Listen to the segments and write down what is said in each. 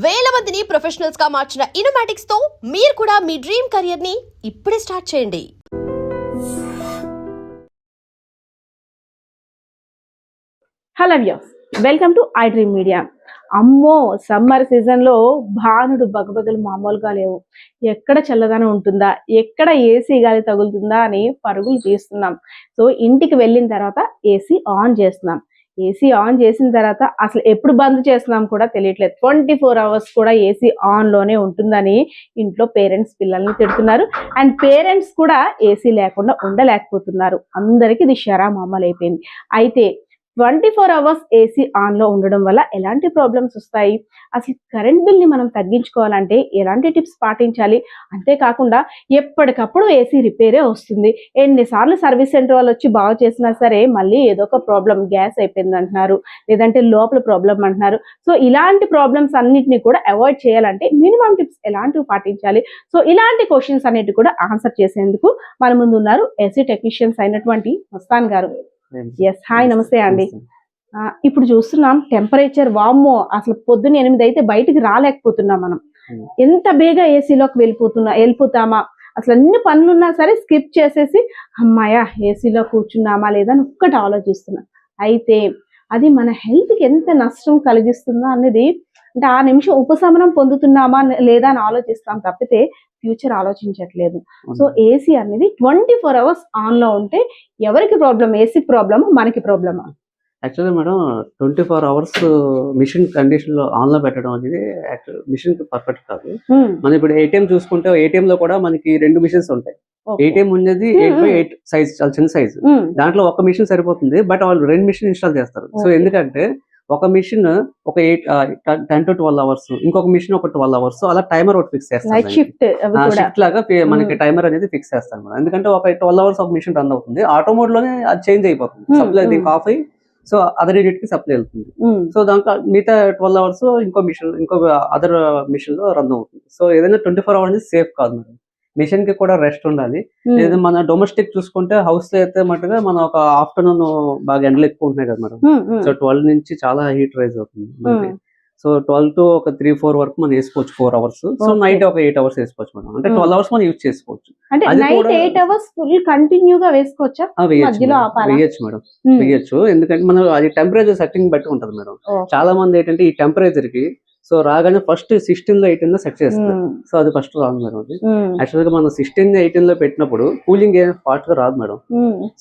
వేల మందిని ప్రొఫెషనల్స్ గా మార్చిన ఇనోమాటిక్స్ తో మీరు కూడా మీ డ్రీమ్ కెరియర్ ని ఇప్పుడే స్టార్ట్ చేయండి. Hello views, welcome to I dream media. అమ్మో, సమ్మర్ సీజన్లో భానుడు బగబగలు మామూలుగా లేవు. ఎక్కడ చల్లదనం ఉంటుందా, ఎక్కడ ఏసీ గాలి తగులుతుందా అని పరుగులు తీస్తున్నాం. సో ఇంటికి వెళ్ళిన తర్వాత ఏసీ ఆన్ చేస్తున్నాం. ఏసీ ఆన్ చేసిన తర్వాత అసలు ఎప్పుడు బంద్ చేస్తున్నాం కూడా తెలియట్లేదు. 24 hours కూడా ఏసీ ఆన్లోనే ఉంటుందని ఇంట్లో పేరెంట్స్ పిల్లల్ని తిడుతున్నారు. అండ్ పేరెంట్స్ కూడా ఏసీ లేకుండా ఉండలేకపోతున్నారు. అందరికీ ఇది షరా మామూలు అయిపోయింది. అయితే 24 hours ఏసీ ఆన్లో ఉండడం వల్ల ఎలాంటి ప్రాబ్లమ్స్ వస్తాయి, అసలు కరెంట్ బిల్ని మనం తగ్గించుకోవాలంటే ఎలాంటి టిప్స్ పాటించాలి, అంతేకాకుండా ఎప్పటికప్పుడు ఏసీ రిపేరే వస్తుంది. ఎన్నిసార్లు సర్వీస్ సెంటర్ వాళ్ళు వచ్చి బాగు చేసినా సరే మళ్ళీ ఏదో ఒక ప్రాబ్లం, గ్యాస్ అయిపోయింది అంటున్నారు, లేదంటే లోపల ప్రాబ్లం అంటున్నారు. సో ఇలాంటి ప్రాబ్లమ్స్ అన్నిటిని కూడా అవాయిడ్ చేయాలంటే మినిమం టిప్స్ ఎలాంటివి పాటించాలి, సో ఇలాంటి క్వశ్చన్స్ అన్నిటి కూడా ఆన్సర్ చేసేందుకు మన ముందు ఉన్నారు ఏసీ టెక్నీషియన్స్ అయినటువంటి మస్తాన్ గారు. ఎస్, హాయ్, నమస్తే అండి. ఇప్పుడు చూస్తున్నాం టెంపరేచర్, వామ్మో, అసలు పొద్దున్న 8 అయితే బయటికి రాలేకపోతున్నాం మనం. ఎంత బేగా ఏసీలోకి వెళ్ళిపోతామా, అసలు అన్ని పనులున్నా సరే స్కిప్ చేసేసి అమ్మాయ ఏసీలో కూర్చున్నామా లేదా అని ఒక్కటి ఆలోచిస్తున్నా. అయితే అది మన హెల్త్కి ఎంత నష్టం కలిగిస్తుందా అనేది, అంటే ఆ నిమిషం ఉపశమనం పొందుతున్నామా లేదా అని ఆలోచిస్తాం తప్పితే ఫ్యూచర్ ఆలోచించట్లేదు. సో ఏసీ అనేది 24 hours ఆన్ లో ఉంటే ఎవరికి ప్రాబ్లం, ఏసీ ప్రాబ్లమ్ మనకి ప్రాబ్లమా? Actually madam 24 hours machine condition లో ఆన్ లో పెట్టడం అనేది మిషన్ కి పర్ఫెక్ట్ కాదు. మనం ఇప్పుడు ఏటీఎం చూసుకుంటే ఏటీఎం లో కూడా మనకి 2 మిషన్స్ ఉంటాయి. ఏటీఎం ఉండేది 8x8 సైజ్, చాలా చిన్న సైజ్. దాంట్లో ఒక మిషన్ సరిపోతుంది, బట్ వాళ్ళు 2 మిషన్ ఇన్స్టాల్ చేస్తారు. సో ఎందుకంటే ఒక మిషన్ ఒక 10 to 12 hours, ఇంకొక మిషన్ ఒక 12 hours, అలా టైమర్ ఒకటి ఫిక్స్ చేస్తారు. షిఫ్ట్ లాగా మనకి టైమర్ అనేది ఫిక్స్ చేస్తాను మనం. ఎందుకంటే ఒక 12 hours ఒక మిషన్ రన్ అవుతుంది, ఆటో మోడ్ లోనే అది చేంజ్ అయిపోతుంది. సప్లై దీనికి ఆఫ్ అయ్యి సో అదర్ యూనిట్ కి సప్లై వెళ్తుంది. సో దాంట్లో మిగతా 12 hours ఇంకో అదర్ మిషన్ లో రన్ అవుతుంది. సో ఏదైనా 24 hours సేఫ్ కాదు మేడం. మిషన్ కి కూడా రెస్ట్ ఉండాలి. లేదా మన డొమెస్టిక్ చూసుకుంటే హౌస్ లో అయితే మటుగా మనం ఒక ఆఫ్టర్నూన్ బాగా ఎండలు ఎక్కువ ఉంటున్నాయి కదా మేడం. సో 12 నుంచి చాలా హీట్ రైజ్ అవుతుంది మనకి. సో 12 to ఒక 3-4 వరకు మనం వేసుకోవచ్చు 4 hours. సో నైట్ ఒక 8 hours వేసుకోవచ్చు మేడం. అంటే 12 hours మనం యూజ్ చేసుకోవచ్చు. అంటే నైట్ 8 hours ఫుల్ కంటిన్యూగా వేసుకోవచ్చా? వేయచ్చు మేడం, వేయచ్చు. ఎందుకంటే మనం అది టెంపరేచర్ సెట్టింగ్ బట్టి ఉంటది మేడం. చాలా మంది ఏంటంటే ఈ టెంపరేచర్ కి సో రాగానే ఫస్ట్ 16 లో 18 లో సెట్ చేస్తారు. సో అది ఫస్ట్ రాదు మేడం. అది యాక్చువల్ గా మనం 16 18 లో పెట్టినప్పుడు కూలింగ్ ఏం ఫాస్ట్ గా రాదు మేడం.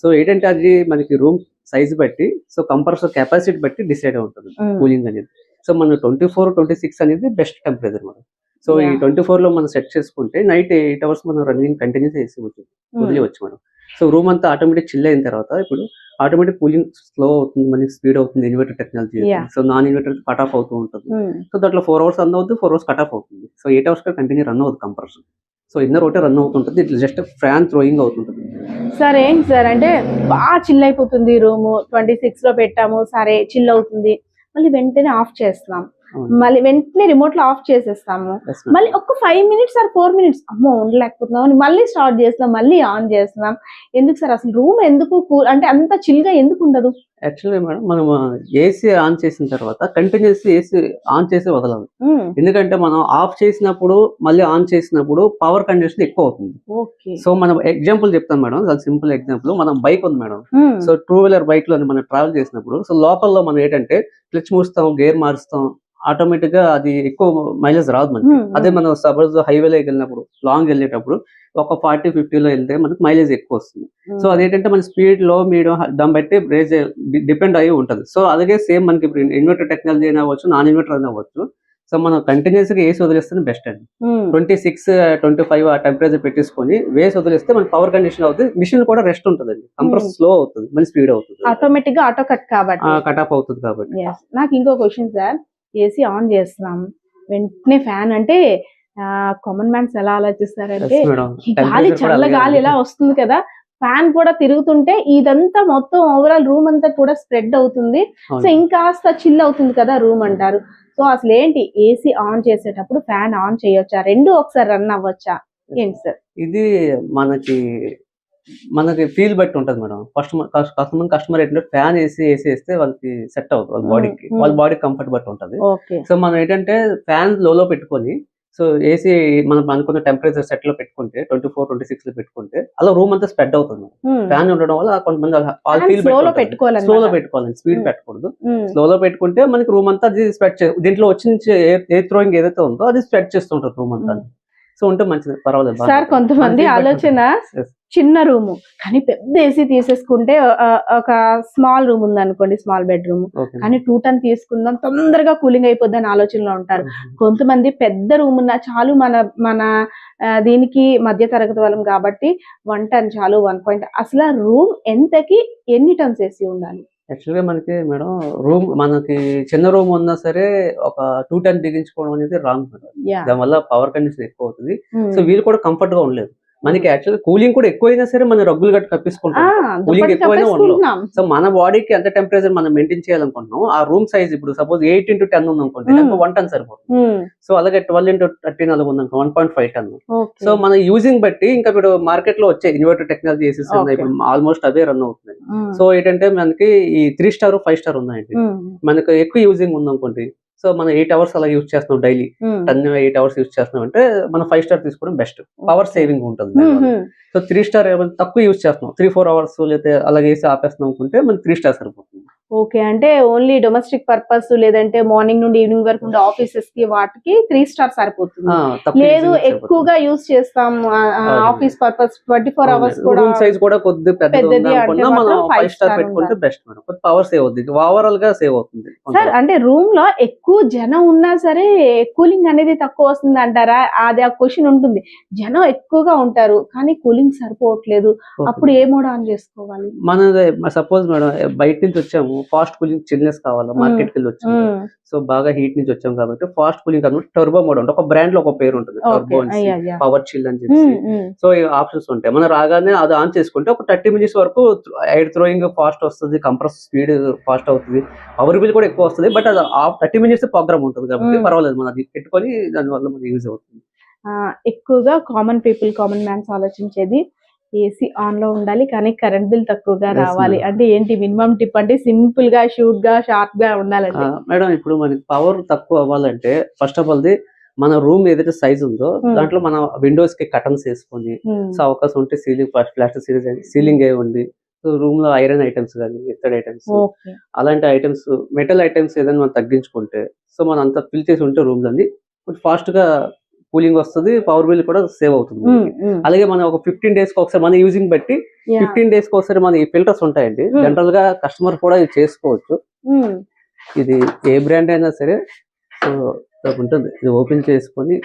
సో ఏంటంటే అది మనకి రూమ్ సైజ్ బట్టి, సో కంప్రెసర్ కెపాసిటీ బట్టి డిసైడ్ అవుతుంది కూలింగ్ అనేది. సో మన 24-26 అనేది బెస్ట్ టెంపరేచర్ మేడం. సో ఈ 24 లో మనం సెట్ చేసుకుంటే నైట్ 8 hours మనం రన్నింగ్ కంటిన్యూస్ వేసి వదిలేవచ్చు మేడం. సో రూమ్ అంతా ఆటోమేటిక్ చిల్ అయిన తర్వాత ఇప్పుడు ఆటోమేటిక్ కూలింగ్ స్లో అవుతుంది, మనకి స్పీడ్ అవుతుంది. Inverter technology, so non inverter cut off అవుతూ ఉంటుంది. సో దాంట్లో 4 hours రన్ అవుతుంది, 4 hours కట్ ఆఫ్ అవుతుంది. సో 8 hours కంటిన్యూ రన్ అవుతుంది కంప్రెసర్. సో ఇన్నర్ ఒకటే రన్ అవుతుంటుంది, ఇట్లా జస్ట్ ఫ్యాన్ థ్రోయింగ్ అవుతుంటుంది. సార్ ఏంటి సార్ అంటే బాగా చిల్ అయిపోతుంది రూమ్, 26 లో పెట్టాము, సరే చిల్ అవుతుంది, మళ్ళీ వెంటనే ఆఫ్ చేస్తున్నాం, మళ్ళీ వెంటనే రిమోట్ లో ఆఫ్ చేసేస్తాము, మళ్ళీ ఒక 5 minutes or 4 minutes అమ్మో ఉండలేకపోతున్నాం అని మళ్ళీ స్టార్ట్ చేస్తున్నాం, మళ్ళీ ఆన్ చేస్తున్నాం. ఎందుకు సార్ అసలు రూమ్ ఎందుకు కూల్ అంటే అంత చిల్ గా ఎందుకు ఉండదు? యాక్చువల్లీ మేడం మనం ఏసీ ఆన్ చేసిన తర్వాత కంటిన్యూస్ ఏసీ ఆన్ చేసి వదలాలి. ఎందుకంటే మనం ఆఫ్ చేసినప్పుడు మళ్ళీ ఆన్ చేసినప్పుడు పవర్ కంజంప్షన్ ఎక్కువ అవుతుంది. సో మనం ఎగ్జాంపుల్ చెప్తాం మేడం, సింపుల్ ఎగ్జాంపుల్. మనం బైక్ ఉంది మేడం. సో 2-wheeler బైక్ లో మనం ట్రావెల్ చేసినప్పుడు సో లోపల్లో మనం ఏంటంటే క్లచ్ మూస్తాం, గేర్ మారుస్తాం, ఆటోమేటిక్ గా అది ఎక్కువ మైలేజ్ రాదు మనకి. అదే మనం సపోజ్ హైవేలో వెళ్ళినప్పుడు, లాంగ్ వెళ్ళేటప్పుడు ఒక 40-50 లో వెళ్తే మనకి మైలేజ్ ఎక్కువ వస్తుంది. సో అదేంటంటే మన స్పీడ్ లో మీడియం దాన్ని బట్టి రేజ్ డిపెండ్ అయ్యి ఉంటుంది. సో అలాగే సేమ్ మనకి ఇప్పుడు ఇన్వర్టర్ టెక్నాలజీ అయినా అవ్వచ్చు, నాన్ ఇన్వర్టర్ అయినా అవ్వచ్చు. సో మనం కంటిన్యూస్ గా వేసి వదిలేస్తే బెస్ట్ అండి. 26-25 ఆ టెంపరేచర్ పెట్టేసుకొని వేసి వదిలేస్తే మన పవర్ కండిషన్ అవుతుంది, మిషన్ కూడా రెస్ట్ ఉంటుంది, కంప్రెసర్ స్లో అవుతుంది, మళ్ళీ స్పీడ్ అవుతుంది, ఆటోమేటిక్ గా ఆటో కట్ ఆఫ్ అవుతుంది. కాబట్టి నాకు ఇంకో క్వశ్చన్ సార్, ఏసీ ఆన్ చేస్తున్నాం వెంటనే ఫ్యాన్ అంటే కామన్ మ్యాన్స్ ఎలా ఆలోచిస్తారంటే గాలి, చల్ల గాలి ఎలా వస్తుంది కదా, ఫ్యాన్ కూడా తిరుగుతుంటే ఇదంతా మొత్తం ఓవరాల్ రూమ్ అంతా కూడా స్ప్రెడ్ అవుతుంది, సో ఇంకాస్త చిల్ అవుతుంది కదా రూమ్ అంటారు. సో అసలు ఏంటి, ఏసీ ఆన్ చేసేటప్పుడు ఫ్యాన్ ఆన్ చేయొచ్చా, రెండు ఒకసారి రన్ అవ్వచ్చా, ఏంటి సార్? ఇది మనకి మనకి ఫీల్ బట్టి ఉంటది మేడం. కస్టమర్ ఏంటంటే ఫ్యాన్ వేస్తే వాళ్ళకి సెట్ అవుతుంది వాళ్ళ బాడీకి, వాళ్ళ బాడీ కంఫర్ట్ బట్టి ఉంటది. ఓకే. సో మనం ఏంటంటే ఫ్యాన్ లో పెట్టుకొని, సో ఏసీ మనం అనుకున్న టెంపరేచర్ సెట్ లో పెట్టుకుంటే 24, 26 లో పెట్టుకుంటే అలా రూమ్ అంతా స్ప్రెడ్ అవుతుంది. ఫ్యాన్ ఉండడం వల్ల కొంతమంది స్లో పెట్టుకోవాలి, స్పీడ్ పెట్టకూడదు. స్లో లో పెట్టుకుంటే మనకి రూమ్ అంతా అది స్ప్రెడ్ దీంట్లో వచ్చిన ఎయిర్ థ్రోయింగ్ ఏదైతే ఉందో అది స్ప్రెడ్ చేస్తుంటారు రూమ్ అంతా. సో ఉంటే మంచిది, పర్వాలేదు. సార్ కొంతమంది ఆలోచన చిన్న రూమ్ కానీ పెద్ద ఏసీ తీసేసుకుంటే ఒక స్మాల్ రూమ్ ఉంది అనుకోండి, స్మాల్ బెడ్రూమ్, కానీ 2 ton తీసుకుందాం తొందరగా కూలింగ్ అయిపోద్ది అని ఆలోచనలో ఉంటారు. కొంతమంది పెద్ద రూమ్ ఉన్నా చాలు, మన దీనికి మధ్య తరగతి వాళ్ళం కాబట్టి 1 ton చాలు, 1 అసలు రూమ్ ఎంతకి ఎన్ని టన్స్ ఏసీ ఉండాలి? యాక్చువల్గా మనకి మేడం రూమ్ మనకి చిన్న రూమ్ ఉన్నా సరే ఒక 2 ton బిగించుకోవడం అనేది రాంగ్ మేడం. దానివల్ల పవర్ కండిషన్ ఎక్కువ అవుతుంది. సో వీళ్ళు కూడా కంఫర్ట్ గా ఉండలేదు. మనకి యాక్చువల్ కూలింగ్ కూడా ఎక్కువైనా సరే మనం రగ్గులు గట్టి కప్పించుకుంటాం. కూలింగ్ ఎక్కువైనా ఉండవు. సో మన బాడీకి ఎంత టెంపరేచర్ మనం మెయింటైన్ చేయాలనుకుంటున్నాం, ఆ రూమ్ సైజ్ ఇప్పుడు సపోజ్ 8 into 10 ఉంది అనుకోండి, 1 ton సరిపోతుంది. సో అలాగే 12 into 13 అలాగే ఉంది అనుకో 1.5 ton. సో మన యూజింగ్ బట్టి ఇంకా ఇప్పుడు మార్కెట్ లో వచ్చే ఇన్వర్టర్ టెక్నాలజీ ఉన్నాయి, ఇప్పుడు ఆల్మోస్ట్ అవే రన్ అవుతున్నాయి. సో ఏంటంటే మనకి ఈ 3 star 5 star ఉన్నాయండి. మనకు ఎక్కువ యూజింగ్ ఉంది అనుకోండి, సో మనం 8 hours అలా యూజ్ చేస్తున్నాం డైలీ, 8 hours యూజ్ చేస్తున్నాం అంటే మనం 5 star తీసుకోవడం బెస్ట్, పవర్ సేవింగ్ ఉంటుంది. సో 3 star ఏమైనా తక్కువ యూజ్ చేస్తున్నాం, 3-4 hours లేకపోతే అలాగే వేసి ఆపేస్తున్నాం అనుకుంటే మనం 3 star సరిపోతుంది. ఓకే, అంటే ఓన్లీ డొమెస్టిక్ పర్పస్ లేదంటే మార్నింగ్ నుండి ఈవినింగ్ వరకు ఉండే ఆఫీసెస్ కి వాటికి 3 star సరిపోతుంది. లేదు ఎక్కువగా యూజ్ చేస్తాం ఆఫీస్ పర్పస్ 24 hours కూడా, రూమ్ సైజ్ కూడా కొద్దిగా పెద్దది అనుకున్నా మనం 5 star పెట్టుకుంటే బెస్ట్ మేడం. కొద్ది పవర్ సేవ్ అవుతుంది, ఓవరాల్ గా సేవ్ అవుతుంది. సార్ అంటే రూమ్ లో ఎక్కువ జనం ఉన్నా సరే కూలింగ్ అనేది తక్కువ వస్తుంది అంటారా? అది ఆ క్వశ్చన్ ఉంటుంది. జనం ఎక్కువగా ఉంటారు కానీ కూలింగ్ సరిపోవట్లేదు, అప్పుడు ఏ మోడ్ ఆన్ చేసుకోవాలి? మన సపోజ్ మేడం బయట నుంచి వచ్చాము, ఫాస్ట్ కూలింగ్ చిల్నెస్ కావాలా, మార్కెట్ కి వెళ్ళి వచ్చాము, సో బాగా హీట్ నుంచి వచ్చాం కాబట్టి ఫాస్ట్ కూలింగ్ కాబట్టి టర్బో మోడ్ ఉంటుంది. ఒక బ్రాండ్ లో ఒక పేరు ఉంటుంది, టర్బో పవర్ చిల్ అని చెప్పి. సో ఈ ఆప్షన్స్ ఉంటాయి. మనం రాగానే అది ఆన్ చేసుకుంటే ఒక 30 minutes వరకు ఎయిర్ థ్రోయింగ్ ఫాస్ట్ వస్తుంది, కంప్రెస్ స్పీడ్ ఫాస్ట్ అవుతుంది, పవర్ బిల్ కూడా ఎక్కువ వస్తుంది. బట్ అది 30 minutes ప్రోగ్రామ్ ఉంటుంది కాబట్టి పర్వాలేదు, మనం అది పెట్టుకొని దానివల్ల మనకి యూజ్ అవుతుంది. ఎక్కువగా కామన్ మ్యాన్స్ ఆలోచించేది ఏసీ ఆన్ లో ఉండాలి కానీ కరెంట్ బిల్ తక్కువగా రావాలి అంటే ఏంటి మినిమం టిప్? అంటే సింపుల్ గా షూట్ గా షార్ప్ గా ఉండాలంటే మేడం ఇప్పుడు మనకి పవర్ తక్కువ అవ్వాలంటే ఫస్ట్ ఆఫ్ ఆల్ మన రూమ్ ఏదైతే సైజ్ ఉందో దాంట్లో మన విండోస్ కి కటన్స్ వేసుకొని, సో అవకాశం ఉంటే సీలింగ్ ప్లాస్టిక్ సీలింగ్ వేయండి. రూమ్ లో ఐరన్ ఐటమ్స్ కానీ ఇతర ఐటమ్స్, అలాంటి ఐటమ్స్ మెటల్ ఐటమ్స్ ఏదైనా మనం తగ్గించుకుంటే, సో మనం అంతా ఫిల్ చేసి ఉంటే రూమ్ లో కొంచెం ఫాస్ట్ గా కూలింగ్ వస్తుంది, పవర్ బిల్ కూడా సేవ్ అవుతుంది. అలాగే మనం ఒక 15 days కి ఒకసారి మన యూజింగ్ బట్టి 15 days కి ఒకసారి మన ఫిల్టర్స్ ఉంటాయండి. జనరల్ గా కస్టమర్ కూడా ఇది చేసుకోవచ్చు. ఇది ఏ బ్రాండ్ అయినా సరే సో ఉంటుంది. ఇది ఓపెన్ చేసుకొని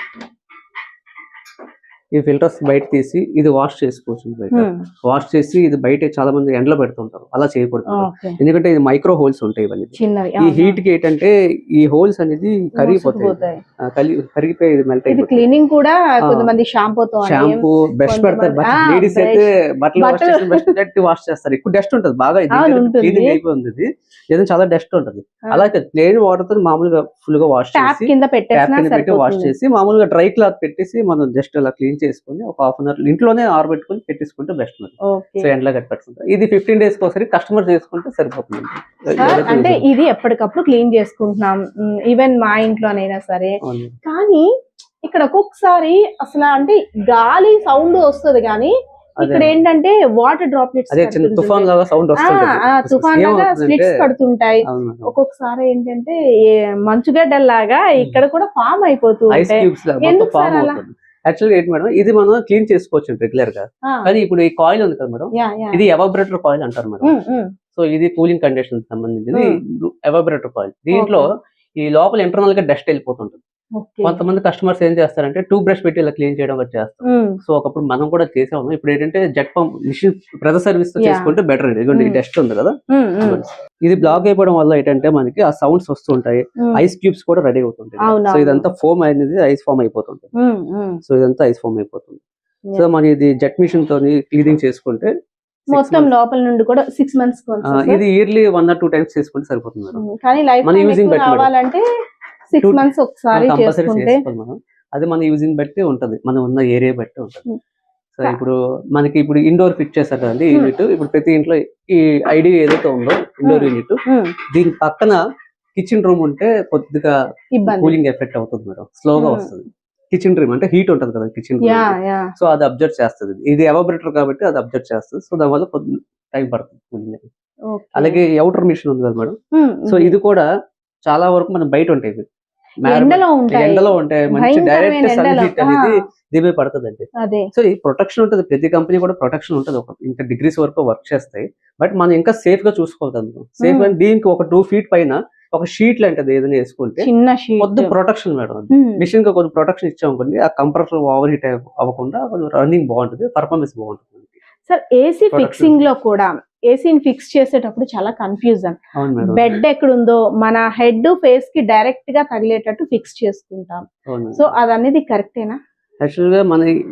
ఈ ఫిల్టర్స్ బయట తీసి ఇది వాష్ చేసుకోవచ్చు. బయట వాష్ చేసి ఇది బయట చాలా మంది ఎండలో పెడుతుంటారు, అలా చేయకూడదు. ఎందుకంటే ఇది మైక్రో హోల్స్ ఉంటాయి ఇవన్నీ. ఈ హీట్ కి ఏంటంటే ఈ హోల్స్ అనేది కరిగిపోతాయి, కరిగిపోయి ఇది మెల్ట్ అయిపోతుంది. క్లీనింగ్ కూడా కొంతమంది షాంపూ బ్రష్ పెడతారు, లేడీస్ అయితే బట్టలు వాష్ చేస్తారు. ఎక్కువ డస్ట్ ఉంటుంది బాగా, క్లీనింగ్ అయిపోయింది. ఇది ఏదైనా చాలా డస్ట్ ఉంటుంది. అలాగే ప్లెయిన్ వాటర్ తో మామూలుగా ఫుల్ గా వాష్ చేసి కింద పెట్టి వాష్ చేసి మామూలుగా డ్రై క్లాత్ పెట్టేసి మనం జస్ట్ అలా క్లీన్ చేసుకుని ఒక హాఫ్ అన్ అవర్ ఇంట్లోనే ఆరబెట్టుకుని పెట్టేసుకుంటే బెస్ట్. సో ఎండ్లా కట్ పెట్టుకుంటాం. ఇది 15 days ఒకసారి కస్టమర్ చేసుకుంటే సరిపోతుంది. అంటే ఇది ఎప్పటికప్పుడు క్లీన్ చేసుకుంటున్నాం ఈవెన్ మా ఇంట్లోనైనా సరే. కానీ ఇక్కడ ఒక్కొక్కసారి అసలు అంటే గాలి సౌండ్ వస్తుంది కానీ ఇక్కడ ఏంటంటే వాటర్ డ్రాప్లెట్స్ తుఫాన్ లాగా సౌండ్ వస్తుంది, తుఫాన్ లాగా స్ప్లిట్స్ పడుతుంటాయి. ఒక్కొక్కసారి ఏంటంటే మంచుగడ్డల్లాగా ఇక్కడ కూడా ఫామ్ అయిపోతూ ఉంటాయి. యాక్చువల్గా ఏంటి మేడం, ఇది మనం క్లీన్ చేసుకోవచ్చు రెగ్యులర్ గా. కానీ ఇప్పుడు ఈ కాయిల్ ఉంది కదా మేడం, ఇది ఎవాపరేటర్ కాయిల్ అంటారు మేడం. సో ఇది కూలింగ్ కండిషన్ సంబంధించింది ఎవాపరేటర్ కాయిల్. దీంట్లో ఈ లోపల ఇంటర్నల్ గా డస్ట్ వెళ్ళిపోతుంటుంది. కొంతమంది కస్టమర్స్ ఏం చేస్తారంటే టూ బ్రష్ పెట్టి ఇలా క్లీన్ చేయడం చేస్తారు. సో ఒకప్పుడు మనం కూడా చేసాము. ఇప్పుడు ఏంటంటే jet pump machine pressure service తో చేసుకుంటే బెటర్ అండి. ఇదిగోండి ఈ డస్ట్ ఉంది కదా, ఇది బ్లాక్ అయిపోవడం వల్ల ఏంటంటే మనకి ఆ సౌండ్స్ వస్తుంటాయి, ఐస్ క్యూబ్స్ కూడా రెడీ అవుతుంటాయి. సో ఇదంతా ఫోమ్ అనేది ఐస్ ఫామ్ అయిపోతుంటుంది. సో ఇదంతా ఐస్ ఫామ్ అయిపోతుంది. సో మన ఇది జెట్ మిషన్ తోని క్లీనింగ్ చేసుకుంటే మొత్తం లోపల నుండి కూడా 6 months ఇది ఇయర్లీ 1 or 2 times చేసుకుంటే సరిపోతుంది. కానీ లైఫ్ కావాలంటే 6 months ఒకసారి చేసుకుంటే అది మన యూజింగ్ బట్టి ఉంటది, మనం ఉన్న ఏరియా బట్టి ఉంటది. సో ఇప్పుడు మనకి ఇప్పుడు ఇండోర్ ఫిట్ చేస్తారు కదండి యూనిట్. ఇప్పుడు ప్రతి ఇంట్లో ఈ ఐడి ఏదైతే ఉందో ఇండోర్ యూనిట్, దీని పక్కన కిచెన్ రూమ్ ఉంటే కొద్దిగా ఇబ్బంది. కూలింగ్ ఎఫెక్ట్ అవుతుంది మేడం, స్లోగా వస్తుంది. కిచెన్ రూమ్ అంటే హీట్ ఉంటుంది కదా kitchen yeah room, yeah so అది అబ్జర్వ్ చేస్తుంది. ఇది ఎవాబరేటర్ కాబట్టి అది అబ్జర్వ్ చేస్తుంది. సో దానివల్ల కొద్ది టైం పడుతుంది కూలింగ్. ఓకే. అలాగే అవుటర్ మిషన్ ఉంది కదా మేడం, సో ఇది కూడా చాలా వరకు మనం బయట ఉంటాయి ఇవి. ఎండలో ఉంటాయి. ఎండలో ఉంటాయి, మంచి భయంకరమైన డైరెక్ట్ సన్ ఎండలో. హీట్ అనేది దీని పడుతుంది. అదే సో ఈ ప్రొటెక్షన్ ఉంటుంది, ప్రతి కంపెనీ కూడా ప్రొటెక్షన్ ఉంటుంది, ఒక ఇంత డిగ్రీస్ వరకు వర్క్ చేస్తాయి. బట్ మనం ఇంకా సేఫ్ గా చూసుకోవాలి. సేఫ్ అంటే దీనికి ఒక 2 feet పైన ఒక షీట్ లాంటిది ఏదైనా వేసుకుంటే చిన్న షీట్. కొద్ది ప్రొటెక్షన్ మేడం. మిషన్ కి కొంచెం ప్రొటెక్షన్ ఇచ్చామనుకోండి, ఆ కంప్రెసర్ ఓవర్ హీట్ అవ్వకుండా కొంచెం రన్నింగ్ బాగుంటుంది, పర్ఫార్మెన్స్ బాగుంటుంది. సార్ ఏసీ ఫిక్సింగ్ లో కూడా ఏసీని ఫిక్స్ చేసేటప్పుడు చాలా కన్ఫ్యూజన్. అవును మేడం. బెడ్ ఎక్కడుందో మన హెడ్ ఫేస్ కి డైరెక్ట్ గా తగిలేటట్టు ఫిక్స్ చేసుకుంటాం. సో అది అనేది కరెక్టేనా? యాక్చువల్ గా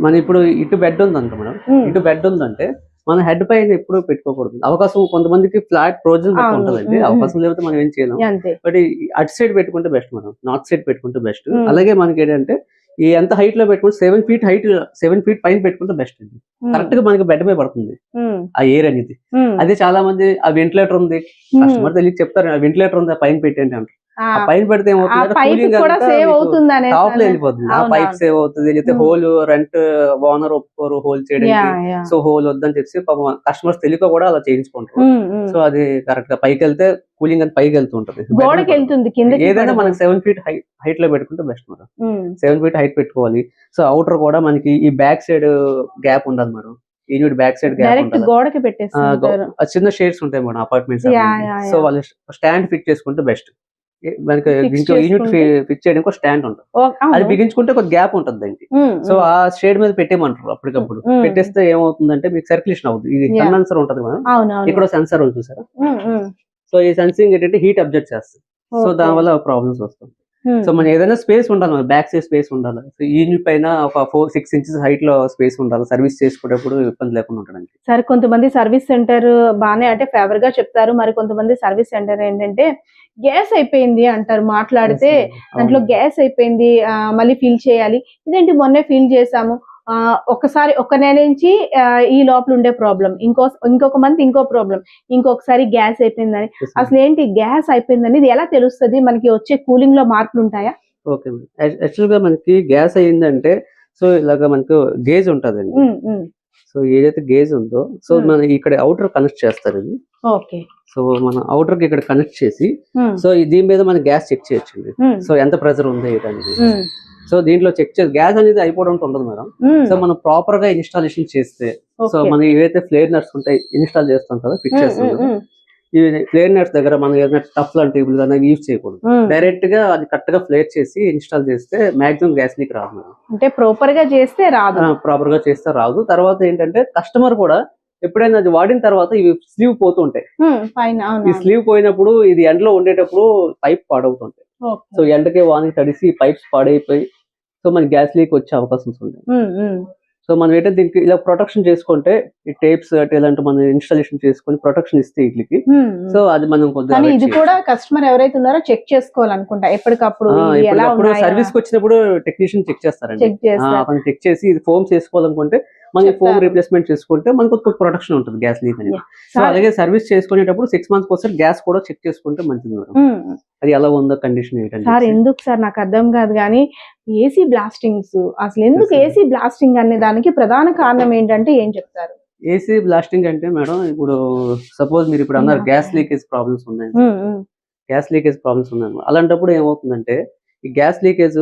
మన ఇప్పుడు ఇటు బెడ్ ఉంది అనుకో మేడం, ఇటు బెడ్ ఉందంటే మన హెడ్ పైన ఎప్పుడు పెట్టుకోకూడదు. అవకాశం కొంతమందికి ఫ్లాట్ ప్రొవిజన్ ఉంటుందండి, అవకాశం లేకపోతే మనం ఏం చేయలేం. అంతే. బట్ అటు సైడ్ పెట్టుకుంటే బెస్ట్ మేడం, నార్త్ సైడ్ పెట్టుకుంటే బెస్ట్. అలాగే మనకి ఏంటంటే ఈ ఎంత హైట్ లో పెట్టుకుంటే 7 feet హైట్, 7 feet పైన పెట్టుకుంటే బెస్ట్ అండి. కరెక్ట్ గా మనకి బెడ్ మీద పడుతుంది ఆ ఎయిర్ అనేది. అదే చాలా మంది ఆ వెంటిలేటర్ ఉంది, కస్టమర్ తెలియక చెప్తారు ఆ వెంటిలేటర్ ఉంది, ఆ పైన పెట్టండి అంటారు. ఆ పైన పెడితే ఏమవుతుంది, టాప్ లో వెళ్ళిపోతుంది, ఆ పైప్ సేవ్ అవుతుంది. లేకపోతే హోల్ రెంట్ ఓనర్ ఒప్పుకోరు హోల్ చేయడానికి, సో హోల్ వద్దని చెప్పి కస్టమర్స్ తెలియక కూడా అలా చేయించుకుంటారు. సో అది కరెక్ట్ గా పైకి వెళ్తే కూలింగ్ అని పైకి వెళ్తూ ఉంటుంది. ఏదైనా మనకి 7 feet హైట్ లో పెట్టుకుంటే బెస్ట్ మేడం. 7 feet హైట్ పెట్టుకోవాలి. సో అవుటర్ కూడా మనకి ఈ బ్యాక్ సైడ్ గ్యాప్ ఉండదు madam, unit back side gap ఉంటుంది. చిన్న షేడ్స్ ఉంటాయి మేడం అపార్ట్మెంట్స్, సో వాళ్ళు స్టాండ్ ఫిట్ చేసుకుంటే బెస్ట్. మనకి ఇంకో యూనిట్ ఫిక్స్ చేయడానికి ఒక స్టాండ్ ఉంటుంది, అది బిగించుకుంటే ఒక గ్యాప్ ఉంటుంది దానికి. సో ఆ షేడ్ మీద పెట్టేయమంటారు అప్పటికప్పుడు. పెట్టేస్తే ఏమవుతుందంటే మీకు సర్క్యులేషన్ అవుతుంది. ఇది కండెన్సర్ ఉంటుంది మేడం, ఇక్కడ సెన్సర్ ఉంది చూసారా. సో ఈ సెన్సింగ్ ఏంటంటే హీట్ అబ్జర్వ్ చేస్తుంది, సో దానివల్ల ప్రాబ్లమ్స్ వస్తుంది. సో మనం ఏదైనా స్పేస్ ఉండాలి, బ్యాక్ సైడ్ స్పేస్ ఉండాలి. సో యూనిట్ పైన ఒక 4-6 inches హైట్ లో స్పేస్ ఉండాలి, సర్వీస్ చేసుకునేటప్పుడు ఇబ్బంది లేకుండా ఉండడానికి. సరే, కొంతమంది సర్వీస్ సెంటర్ బానే అంటే ఫేవర్ గా చెప్తారు, మరి కొంతమంది సర్వీస్ సెంటర్ ఏంటంటే గ్యాస్ అయిపోయింది అంటారు మాట్లాడితే. దాంట్లో గ్యాస్ అయిపోయింది, మళ్ళీ ఫిల్ చేయాలి. ఇదేంటి మొన్నే ఫిల్ చేసాము, ఒకసారి ఒక నెల నుంచి ఈ లోపల ఉండే ప్రాబ్లం, ఇంకొక మంత్ ఇంకో ప్రాబ్లం, ఇంకొకసారి గ్యాస్ అయిపోయిందని. అసలు ఏంటి గ్యాస్ అయిపోయిందని ఇది ఎలా తెలుస్తుంది? మనకి వచ్చే కూలింగ్ లో మార్పులు ఉంటాయా? ఓకే, యాక్చువల్ గా మనకి గ్యాస్ అయ్యిందంటే సో ఇలాగా మనకు గేజ్ ఉంటదండి. సో ఏదైతే గేజ్ ఉందో, సో మన ఇక్కడ అవుటర్ కనెక్ట్ చేస్తారు ఇది. ఓకే. సో మన అవుటర్ కి ఇక్కడ కనెక్ట్ చేసి, సో దీని మీద మనం గ్యాస్ చెక్ చేయొచ్చండి. సో ఎంత ప్రెషర్ ఉంది ఏంటనేది. సో దీంట్లో చెక్ చేసి గ్యాస్ అనేది అయిపోవడం ఉండదు మేడం. సో మనం ప్రాపర్ గా ఇన్స్టాలేషన్ చేస్తే, సో మనం ఏవైతే ఫ్లేర్ నట్స్ ఉంటాయి ఇన్స్టాల్ చేస్తాం కదా, ఫిక్స్ చేస్తాం కదా, ఈ ఫ్లేర్ నట్స్ దగ్గర మనం ఏదైనా టఫ్ లాంటి టేబుల్ కానీ యూజ్ చేయకూడదు. డైరెక్ట్ గా అది కరెక్ట్ గా ఫ్లేర్ చేసి ఇన్స్టాల్ చేస్తే మాక్సిమం గ్యాస్ లీక్ రాదు. అంటే ప్రాపర్ గా చేస్తే రాదు. ప్రాపర్ గా చేస్తే రాదు. తర్వాత ఏంటంటే కస్టమర్ కూడా ఎప్పుడైనా అది వాడిన తర్వాత ఇవి స్లీవ్ పోతూ ఉంటాయి. ఈ స్లీవ్ పోయినప్పుడు ఇది ఎండలో ఉండేటప్పుడు పైప్ పాడవుతుంటాయి. సో ఎండకే వానికి తడిసి పైప్స్ పాడైపోయి సో మనకి గ్యాస్ లీక్ వచ్చే అవకాశం ఉంటాయి. సో మనం ఏంటంటే దీనికి ఇలా ప్రొటెక్షన్ చేసుకుంటే ఈ టేప్స్ ఇలాంటి మనం ఇన్స్టాలేషన్ చేసుకొని ప్రొటెక్షన్ ఇస్తే వీటికి, సో అది మనం కొద్దిగా ఇది కూడా కస్టమర్ ఎవరైతే ఉన్నారో చెక్ చేసుకోవాలనుకుంటా ఎప్పటికప్పుడు. సర్వీస్ కి వచ్చినప్పుడు టెక్నీషియన్ చెక్ చేస్తారండి, అతను చెక్ చేసి ఇది ఫోమ్స్ వేసుకోవాలనుకుంటే మనకి ఫోమ్ రీప్లేస్మెంట్ చేసుకుంటే మనకు ఒక ప్రొటెక్షన్ ఉంటుంది గ్యాస్ లీక్ అనేది. సో అలాగే సర్వీస్ చేసుకునేటప్పుడు 6 months ఒకసారి గ్యాస్ కూడా చెక్ చేసుకుంటే మంచిది మేడం. అది ఎలా ఉందో కండిషన్ ఏంటంటే. సార్ ఎందుకు సార్ నాకు అర్థం కాదు కానీ ఏసీ బ్లాస్టింగ్స్ అసలు ఎందుకు ఏసీ బ్లాస్టింగ్ అనే దానికి ప్రధాన కారణం ఏంటంటే ఏం చెప్తారు? ఏసీ బ్లాస్టింగ్ అంటే మేడం, ఇప్పుడు సపోజ్ మీరు ఇప్పుడు అన్నారు గ్యాస్ లీకేజ్ ప్రాబ్లమ్స్ ఉన్నాయి, గ్యాస్ లీకేజ్ ప్రాబ్లమ్స్ ఉన్నాయి. అలాంటప్పుడు ఏమవుతుందంటే ఈ గ్యాస్ లీకేజ్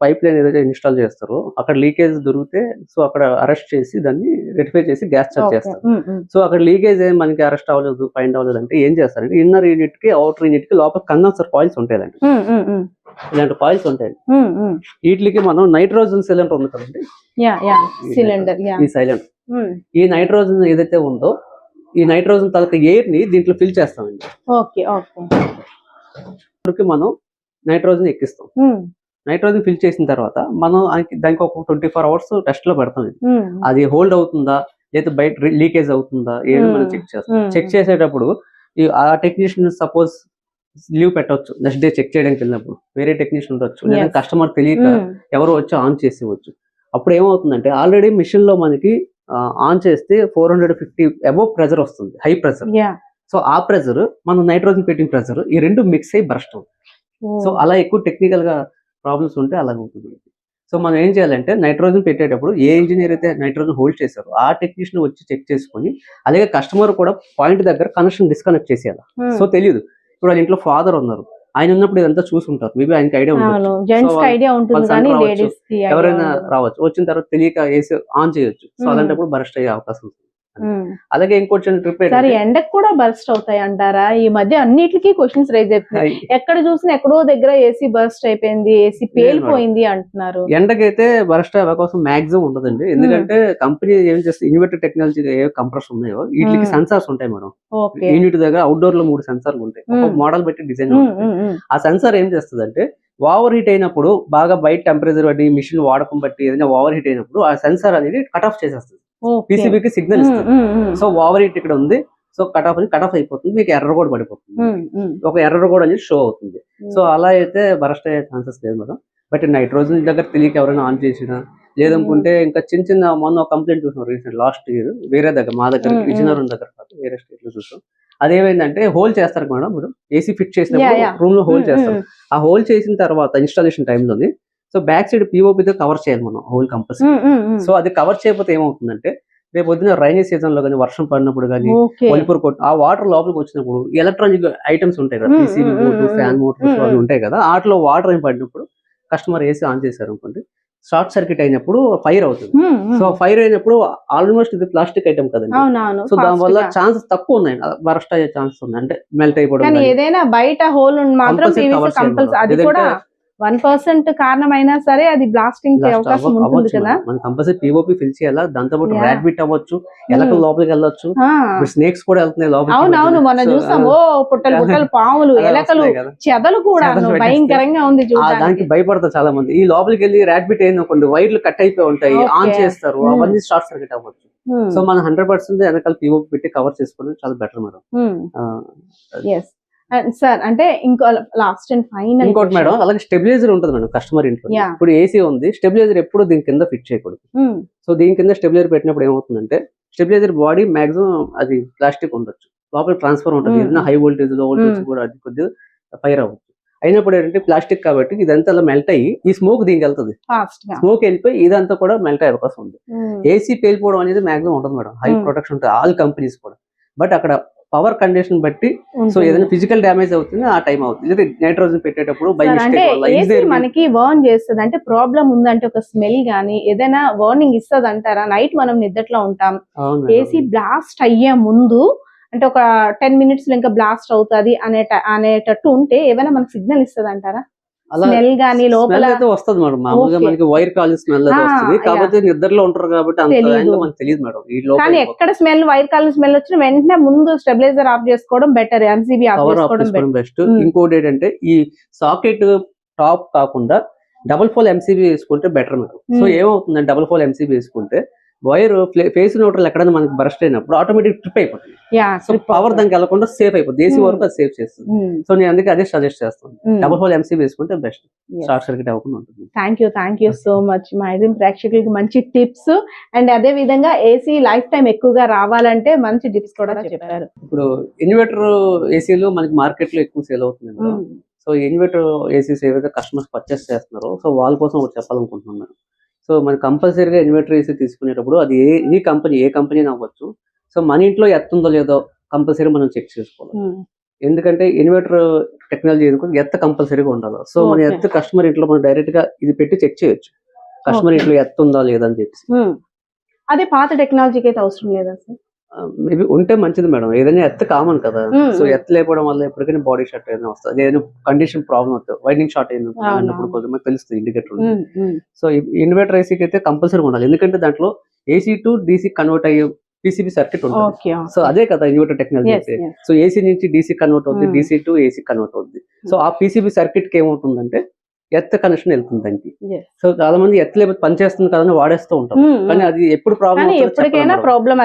పైప్ లైన్ ఏదైతే ఇన్స్టాల్ చేస్తారో అక్కడ లీకేజ్ దొరికితే సో అక్కడ అరెస్ట్ చేసి దాన్ని రెక్టిఫై చేసి గ్యాస్ చార్జ్ చేస్తారు. సో అక్కడ లీకేజ్ ఏం మనకి అరెస్ట్ అవ్వలేదు, ఫైండ్ అవ్వలేదు అంటే ఏం చేస్తారంటే ఇన్నర్ యూనిట్ కి అవుటర్ యూనిట్ కి లోపల కండెన్సర్ కాయిల్స్ ఉంటాయండి, ఇలాంటి కాయిల్స్ ఉంటాయి. వీటికి మనం నైట్రోజన్ సిలిండర్ ఉంది కదండి, ఈ సిలిండర్, ఈ నైట్రోజన్ ఏదైతే ఉందో ఈ నైట్రోజన్ తాలూకా ఎయిర్ ని దీంట్లో ఫిల్ చేస్తామండి. మనం నైట్రోజన్ ఎక్కిస్తాం. నైట్రోజన్ ఫిల్ చేసిన తర్వాత మనం దానికి ఒక 24 hours టెస్ట్ లో పెడతాం. అది హోల్డ్ అవుతుందా లేదా బయట లీకేజ్ అవుతుందా ఏమి మనం చెక్ చేస్తాం. చెక్ చేసేటప్పుడు ఆ టెక్నీషియన్ సపోజ్ లీవ్ పెట్టవచ్చు, నెక్స్ట్ డే చెక్ చేయడానికి వెళ్ళినప్పుడు వేరే టెక్నీషియన్ ఉండొచ్చు, లేదా కస్టమర్ తెలియక ఎవరో వచ్చి ఆన్ చేసేవచ్చు. అప్పుడు ఏమవుతుందంటే ఆల్రెడీ మిషన్ లో మనకి ఆన్ చేస్తే 450 అబోవ్ ప్రెజర్ వస్తుంది, హై ప్రెజర్. యా. సో ఆ ప్రెజర్ మనం నైట్రోజన్ పెట్టిన ప్రెజర్ ఈ రెండు మిక్స్ అయ్యి బరస్ట్ అవుతుంది. సో అలా ఎక్కువ టెక్నికల్ గా ప్రాబ్లమ్స్ ఉంటే అలాగ ఉంటుంది. సో మనం ఏం చేయాలంటే నైట్రోజన్ పెట్టేటప్పుడు ఏ ఇంజనీర్ అయితే నైట్రోజన్ హోల్డ్ చేశారో ఆ టెక్నీషియన్ వచ్చి చెక్ చేసుకొని, అలాగే కస్టమర్ కూడా పాయింట్ దగ్గర కనెక్షన్ డిస్కనెక్ట్ చేసేయాలి. సో తెలియదు, ఇప్పుడు వాళ్ళ ఇంట్లో ఫాదర్ ఉన్నారు, ఆయన ఉన్నప్పుడు ఇదంతా చూసుంటారు, మేబీ ఆయనకి ఐడియా ఉంటుంది, ఎవరైనా రావచ్చు, వచ్చిన తర్వాత తెలియక వేసి ఆన్ చేయొచ్చు. సో అలాంటప్పుడు బరస్ట్ అయ్యే అవకాశం ఉంటుంది. అలాగే ఇంకోటి చిన్న ట్రిప్ ఎండకు కూడా బర్స్ట్ అవుతాయి అంటారా? ఈ మధ్య అన్నిటికీ క్వశ్చన్స్ రైజ్ అవుతున్నాయి. ఎక్కడ చూసినా ఎక్కడో దగ్గర ఏసీ బర్స్ట్ అయిపోయింది, ఏసీ పేలిపోయింది అంటున్నారు. ఎండకైతే బర్స్ట్ అయ్యే అవకాశం మాక్సిమం ఉండదండి. ఎందుకంటే కంపెనీ ఏం చేస్తే ఇన్వర్టర్ టెక్నాలజీ ఏ కంప్రెసర్ ఉన్నాయో వీటికి సెన్సార్స్ ఉంటాయి మేడం. యూనిట్ దగ్గర అవుట్డోర్ లో 3 సెన్సార్లు ఉంటాయి, ఒక మోడల్ బట్టి డిజైన్ ఉంటుంది. ఆ సెన్సార్ ఏం చేస్తుంది అంటే ఓవర్ హీట్ అయినప్పుడు, బాగా బయట టెంపరేచర్ బట్టి మిషన్ వాడకం బట్టి ఏదైనా ఓవర్ హీట్ అయినప్పుడు ఆ సెన్సార్ అనేది కట్ ఆఫ్ చేసేస్తుంది, పీసీబీకి సిగ్నల్ ఇస్తుంది. సో ఓవర్ హీట్ ఇక్కడ ఉంది, సో కట్ ఆఫ్ అయిపోతుంది, మీకు ఎర్రర్ కూడా పడిపోతుంది, ఒక ఎర్రర్ కూడా అనేది షో అవుతుంది. సో అలా అయితే బరస్ట్ అయ్యే ఛాన్సెస్ లేదు మేడం. బట్ నైట్రోజన్ దగ్గర తెలియక ఎవరైనా ఆన్ చేసినా, లేదనుకుంటే ఇంకా చిన్న మొన్న కంప్లైంట్ చూసాం రీసెంట్ లాస్ట్ ఇయర్ వేరే దగ్గర, మా దగ్గర విజయనగరం దగ్గర కాదు వేరే స్టేట్ లో చూసాం. అదేమైందంటే హోల్ చేస్తారు మేడం, ఇప్పుడు ఏసీ ఫిట్ చేసినప్పుడు రూమ్ లో హోల్ చేస్తారు. ఆ హోల్ చేసిన తర్వాత ఇన్స్టాలేషన్ టైంలోని సో బ్యాక్ సైడ్ పిఓపితో కవర్ చేయాలి మనం హోల్ కంపల్సరీ. సో అది కవర్ చేయకపోతే ఏమవుతుందంటే రేపు పొద్దున రైనీ సీజన్ లో కానీ, వర్షం పడినప్పుడు కానీ, ఒలిపూరు కొట్టు ఆ వాటర్ లోపలికి వచ్చినప్పుడు ఎలక్ట్రానిక్ ఐటమ్స్ ఉంటాయి కదా, పీసీబీ బోర్డు, ఫ్యాన్ మోటార్స్ అవి ఉంటాయి కదా, వాటిలో వాటర్ ఏం పడినప్పుడు కస్టమర్ ఏసీ ఆన్ చేశారు అనుకోండి, షార్ట్ సర్క్యూట్ అయినప్పుడు ఫైర్ అవుతుంది. సో ఫైర్ అయినప్పుడు ఆల్మోస్ట్ ఇది ప్లాస్టిక్ ఐటమ్ కదండి, సో దాని వల్ల ఛాన్సెస్ తక్కువ ఉన్నాయి, బరస్ట్ అయ్యే ఛాన్సెస్ ఉన్నాయి, అంటే మెల్ట్ అయిపోవడం. ఏదైనా బయట హోల్ మాత్రం 1% కారణమైనా సరే అది బ్లాస్టింగ్ అవకాశం ఉంటుంది కదా. మనం కంపల్సరీ పిఓపి ఫిల్ చేయాలా, దాంతో పాటు ర్యాట్ బిట్ అవ్వచ్చు, ఎలకలు లోపలికి వెళ్ళొచ్చు, స్నేక్స్ కూడా వెళ్తున్నాయి లోపలికి. అవునవును, మనం చూసాం పుట్టలు పాములు, ఎలకలు, చెదలు కూడా భయంకరంగా ఉంది. దానికి భయపడతారు చాలా మంది. ఈ లోపలికి వెళ్ళి ర్యాట్ బిట్ అయింది అనుకోండి, వైర్లు కట్ అయిపోయి ఉంటాయి, ఆన్ చేస్తారు, అవన్నీ షార్ట్ సర్క్యూట్ అవ్వచ్చు. సో మనం 100% వెనకాల పిఓపి పెట్టి కవర్ చేసుకోవడం చాలా బెటర్ మేడం. సార్ అంటే ఇంకో లాస్ట్ అండ్ ఫైనల్ ఇంకోటి మేడం, అలాగే స్టెబిలైజర్ ఉంటుంది మేడం కస్టమర్ ఇంట్లో. ఇప్పుడు ఏసీ ఉంది, స్టెబిలైజర్ ఎప్పుడు దీని కింద ఫిట్ చేయకూడదు. సో దీని కింద స్టెబిలైజర్ పెట్టినప్పుడు ఏమవుతుందంటే స్టెబిలైజర్ బాడీ మాక్సిమం అది ప్లాస్టిక్ ఉండొచ్చు, లోపల ట్రాన్స్ఫర్ ఉంటుంది, ఏదైనా హై వోల్టేజ్ లో వోల్టేజ్ కూడా అది కొద్దిగా ఫైర్ అవ్వచ్చు. అయినప్పుడు ఏంటంటే ప్లాస్టిక్ కాబట్టి ఇదంతా అలా మెల్ట్ అయ్యి ఈ స్మోక్ దీనికి వెళ్తుంది, స్మోక్ వెళ్ళిపోయి ఇదంతా కూడా మెల్ట్ అయ్యే అవకాశం ఉంది. ఏసీ పేలిపోవడం అనేది మాక్సిమం ఉంటుంది మేడం, హై ప్రొటెక్షన్ ఉంటుంది ఆల్ కంపెనీస్ కూడా. బట్ అక్కడ పవర్ కండిషన్ బట్టి సో ఏదైనా ఫిజికల్ డ్యామేజ్ అవుతుంది, ఆ టైం అవుతుంది. నైట్రోజన్ పెట్టేటప్పుడు బై మిస్టేక్ మనకి వార్న్ చేస్తుంది, అంటే ప్రాబ్లం ఉందంటే ఒక స్మెల్ గానీ ఏదైనా వార్నింగ్ ఇస్తుంది అంటారా? నైట్ మనం నిద్రలో ఉంటాం, ఏసీ బ్లాస్ట్ అయ్యే ముందు అంటే ఒక 10 minutes లో ఇంకా బ్లాస్ట్ అవుతుంది అనేటట్టు ఉంటే ఏమైనా మనకు సిగ్నల్ ఇస్తుంది అంటారా? స్మెల్ గానీ లోపల వస్తుంది మేడం, మామూలుగా మనకి వైర్ కాల్ స్మెల్ వస్తుంది, కాకపోతే నిద్రలో ఉంటారు కాబట్టి అంత మనకు తెలియదు మేడం. కానీ ఎక్కడ స్మెల్ వైర్ కాల్ స్మెల్ వచ్చిన వెంటనే ముందు స్టెబిలైజర్ ఆఫ్ చేసుకోవడం బెటర్, ఎంసీబీ ఆఫ్ చేసుకోవడం బెస్ట్. ఇంకోటి ఏంటంటే ఈ సాకెట్ టాప్ కాకుండా డబుల్ ఫోల్ ఎంసీబీ వేసుకుంటే బెటర్ మేడం. సో ఏమవుతుందంటే డబుల్ ఫోల్ ఎంసీబీ వేసుకుంటే వైర్ ఫేస్ న్యూట్రల్ ఎక్కడైనా మనకి బరస్ట్ అయినప్పుడు ఆటోమేటిక్ ట్రిప్ అయిపోతుంది, సో పవర్ దానికి వెళ్ళకుండా సేఫ్ అయిపోతుంది, ఏసీ వరకు అది సేఫ్ చేస్తుంది. సో నేను అందుకే అదే సజెస్ట్ చేస్తాను, డబుల్ హోల్ ఎంసీబీ వేసుకుంటే బెస్ట్, షార్ట్ సర్క్యూట్ అవ్వకుండా ఉంటుంది. Thank you so much. మా ఐడ్రీమ్ ప్రేక్షకులకి మంచి టిప్స్ అండ్ అదే విధంగా ఏసీ లైఫ్ టైం ఎక్కువగా రావాలంటే మంచి టిప్స్ కూడా చెప్పారు. ఇప్పుడు ఇన్వర్టర్ ఏసీలు మనకి మార్కెట్ లో ఎక్కువ సేల్ అవుతుంది. సో ఇన్వర్టర్ ఏసీస్ ఏవైతే కస్టమర్స్ పర్చేస్ చేస్తున్నారో సో వాళ్ళ కోసం ఒకటి చెప్పాలనుకుంటున్నాను. సో మనం కంపల్సరీగా ఇన్వర్టర్ ఏసీ తీసుకునేటప్పుడు అది ఏ కంపెనీ అవ్వచ్చు, సో మన ఇంట్లో ఎత్తుందో లేదో కంపల్సరీ మనం చెక్ చేసుకోవాలి. ఎందుకంటే ఇన్వర్టర్ టెక్నాలజీ ఎత్త కంపల్సరీగా ఉండాలి. సో మన ఎత్త కస్టమర్ ఇంట్లో మనం డైరెక్ట్ గా ఇది పెట్టి చెక్ చేయొచ్చు, కస్టమర్ ఇంట్లో ఎత్తుందా లేదా అని చెప్పి. అదే పాత టెక్నాలజీకి అయితే అవసరం లేదా సార్? మేబీ ఉంటే మంచిది మేడం, ఏదైనా ఎత్త కామన్ కదా. సో ఎత్త లేకపోవడం వల్ల ఎప్పటికైనా బాడీ షార్ట్ ఏదైనా వస్తుంది, ఏదైనా కండిషన్ ప్రాబ్లమ్ అవుతుంది, వైండింగ్ షార్ట్ అయినప్పుడు కొంతమంది తెలుస్తుంది ఇండికేటర్. సో ఇన్వర్టర్ ఏసీకి అయితే కంపల్సరీ ఉండాలి, ఎందుకంటే దాంట్లో ఏసీ టు డీసీ కన్వర్ట్ అయ్యే పీసీబీ సర్క్యూట్ ఉంటుంది. సో అదే కదా ఇన్వర్టర్ టెక్నాలజీ అయితే. సో ఏసీ నుంచి డీసీ కన్వర్ట్ అవుతుంది, డీసీ టు ఏసీ కన్వర్ట్ అవుతుంది. సో ఆ పీసీబీ సర్క్యూట్ కి ఏమవుతుందంటే ఎత్త కనెక్షన్ వెళ్తుంది దానికి. సో చాలా మంది ఎత్త లేకపోతే పనిచేస్తుంది కదా వాడేస్తూ ఉంటాం, కానీ అది ఎప్పుడు ప్రాబ్లం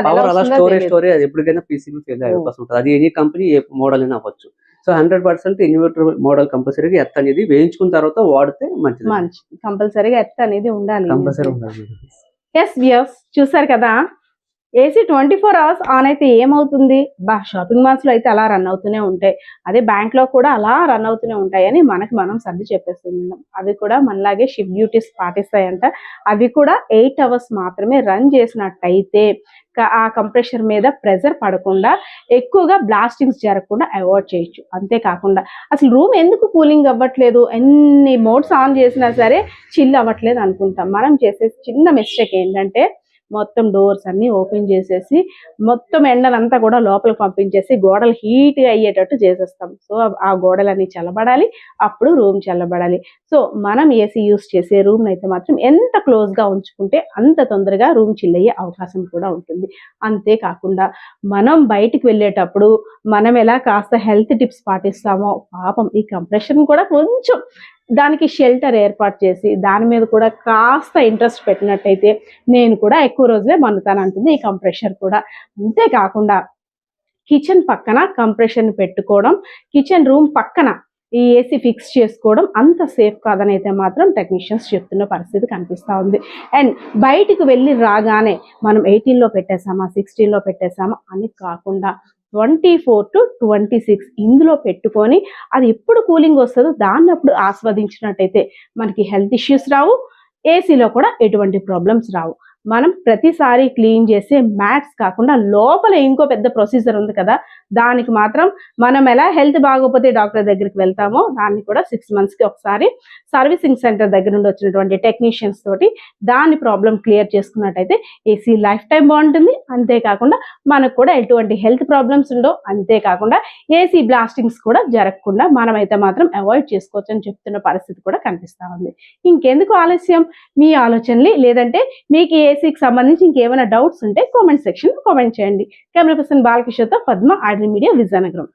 పవర్ అలా స్టోరేజ్ అది ఎప్పటికైనా పీసీబీ ఫెయిల్ అయ్యే అవకాశం ఉంటుంది. అది ఎనీ కంపెనీ ఏ మోడల్ అయినా అవ్వచ్చు. సో 100% ఇన్వర్టర్ మోడల్ కంపల్సరీగా ఎత్త అనేది వేయించుకున్న తర్వాత వాడితే మంచిది, కంపల్సరీగా ఎత్త అనేది ఉండాలి, కంపల్సరీ ఉండాలి. చూసారు కదా, ఏసీ 24 అవర్స్ ఆన్ అయితే ఏమవుతుంది? షాపింగ్ మాల్స్లో అయితే అలా రన్ అవుతూనే ఉంటాయి, అదే బ్యాంక్లో కూడా అలా రన్ అవుతూనే ఉంటాయి అని మనకి మనం సర్ది చెప్పేస్తున్నాం. అవి కూడా మనలాగే షిఫ్ట్ డ్యూటీస్ పాటిస్తాయంట. అవి కూడా 8 అవర్స్ మాత్రమే రన్ చేసినట్టయితే ఆ కంప్రెషర్ మీద ప్రెజర్ పడకుండా ఎక్కువగా బ్లాస్టింగ్స్ జరగకుండా అవాయిడ్ చేయొచ్చు. అంతేకాకుండా అసలు రూమ్ ఎందుకు కూలింగ్ అవ్వట్లేదు, ఎన్ని మోడ్స్ ఆన్ చేసినా సరే చిల్ అవ్వట్లేదు అనుకుంటాం. మనం చేసే చిన్న మిస్టేక్ ఏంటంటే మొత్తం డోర్స్ అన్నీ ఓపెన్ చేసేసి మొత్తం ఎండనంతా కూడా లోపలికి పంపించేసి గోడలు హీట్గా అయ్యేటట్టు చేసేస్తాం. సో ఆ గోడలన్నీ చల్లబడాలి, అప్పుడు రూమ్ చల్లబడాలి. సో మనం ఏసీ యూస్ చేసే రూమ్ అయితే మాత్రం ఎంత క్లోజ్గా ఉంచుకుంటే అంత తొందరగా రూమ్ చిల్ అయ్యే అవకాశం కూడా ఉంటుంది. అంతేకాకుండా మనం బయటికి వెళ్ళేటప్పుడు మనం ఎలా కాస్త హెల్త్ టిప్స్ పాటిస్తామో పాపం ఈ కంప్రెషన్ కూడా కొంచెం దానికి షెల్టర్ ఏర్పాటు చేసి దాని మీద కూడా కాస్త ఇంట్రెస్ట్ పెట్టినట్టయితే నేను కూడా ఎక్కువ రోజులే మన్నుతానంటుంది ఈ కంప్రెషర్ కూడా. అంతేకాకుండా కిచెన్ పక్కన కంప్రెషన్ పెట్టుకోవడం, కిచెన్ రూమ్ పక్కన ఈ ఏసీ ఫిక్స్ చేసుకోవడం అంత సేఫ్ కాదని అయితే మాత్రం టెక్నీషియన్స్ చెప్తున్న పరిస్థితి కనిపిస్తూ ఉంది. అండ్ బయటికి వెళ్ళి రాగానే మనం 18లో పెట్టేసామా 16లో పెట్టేసామా అని కాకుండా 24 to 26 ఇందులో పెట్టుకొని అది ఎప్పుడు కూలింగ్ వస్తుందో దాన్ని అప్పుడు ఆస్వాదించినట్టయితే మనకి హెల్త్ ఇష్యూస్ రావు, ఏసీలో కూడా ఎటువంటి ప్రాబ్లమ్స్ రావు. మనం ప్రతిసారి క్లీన్ చేసే మ్యాట్స్ కాకుండా లోపల ఇంకో పెద్ద ప్రొసీజర్ ఉంది కదా, దానికి మాత్రం మనం ఎలా హెల్త్ బాగోకపోతే డాక్టర్ దగ్గరికి వెళ్తామో దాన్ని కూడా 6 monthsకి ఒకసారి సర్వీసింగ్ సెంటర్ దగ్గర నుండి వచ్చినటువంటి టెక్నీషియన్స్ తోటి దాని ప్రాబ్లం క్లియర్ చేసుకున్నట్టయితే ఏసీ లైఫ్ టైం బాగుంటుంది. అంతేకాకుండా మనకు కూడా ఎటువంటి హెల్త్ ప్రాబ్లమ్స్ ఉండవు. అంతేకాకుండా ఏసీ బ్లాస్టింగ్స్ కూడా జరగకుండా మనమైతే మాత్రం అవాయిడ్ చేసుకోవచ్చు అని చెప్తున్న పరిస్థితి కూడా కనిపిస్తూ ఉంది. ఇంకెందుకు ఆలస్యం, మీ ఆలోచనలు లేదంటే మీకు ఏసీకి సంబంధించి ఇంకేమైనా డౌట్స్ ఉంటే కామెంట్ సెక్షన్ కామెంట్ చేయండి. కెమెరా పర్సన్ బాలకిషోర్తో పద్మ, ఐడ్రీమ్ మీడియా, విజయనగరం.